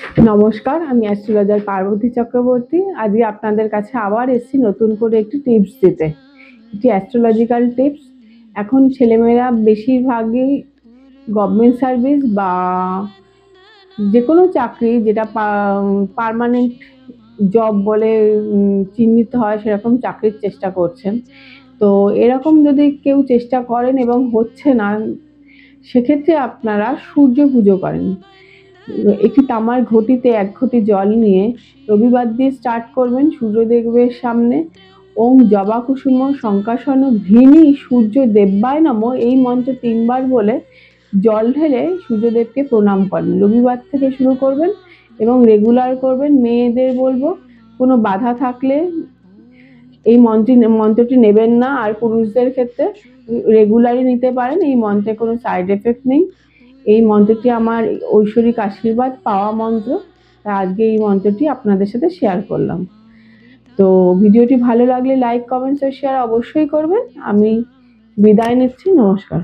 নমস্কার, আমি অ্যাস্ট্রোলজার পার্বতী চক্রবর্তী। আজকে আপনাদের কাছে আবার এসেছি নতুন করে একটি টিপস দিতে। একটি অ্যাস্ট্রোলজিক্যাল টিপস। এখন ছেলেমেয়েরা বেশিরভাগই গভর্নমেন্ট সার্ভিস বা যে কোনো চাকরি যেটা পার্মানেন্ট জব বলে চিহ্নিত হয় সেরকম চাকরির চেষ্টা করছেন। তো এরকম যদি কেউ চেষ্টা করেন এবং হচ্ছে না, সেক্ষেত্রে আপনারা সূর্য পুজো করেন। একটি তামার ঘটিতে 1 ঘটি জল নিয়ে রবিবার দিয়ে স্টার্ট করবেন সূর্যদেবের সামনে। ওং জবা কুসুম শঙ্কাসন ঘৃণী সূর্য দেব্যায় নম, এই মন্ত্র 3 বার বলে জল ঢেলে সূর্যদেবকে প্রণাম করেন। রবিবার থেকে শুরু করবেন এবং রেগুলার করবেন। মেয়েদের বলবো কোনো বাধা থাকলে এই মন্ত্রটি নেবেন না, আর পুরুষদের ক্ষেত্রে রেগুলারই নিতে পারেন। এই মন্ত্রে কোনো সাইড এফেক্ট নেই। এই মন্ত্রটি আমার ঐশ্বরিক আশীর্বাদ পাওয়া মন্ত্র, তাই আজকে এই মন্ত্রটি আপনাদের সাথে শেয়ার করলাম। তো ভিডিওটি ভালো লাগলে লাইক, কমেন্টস ও শেয়ার অবশ্যই করবেন। আমি বিদায় নিচ্ছি। নমস্কার।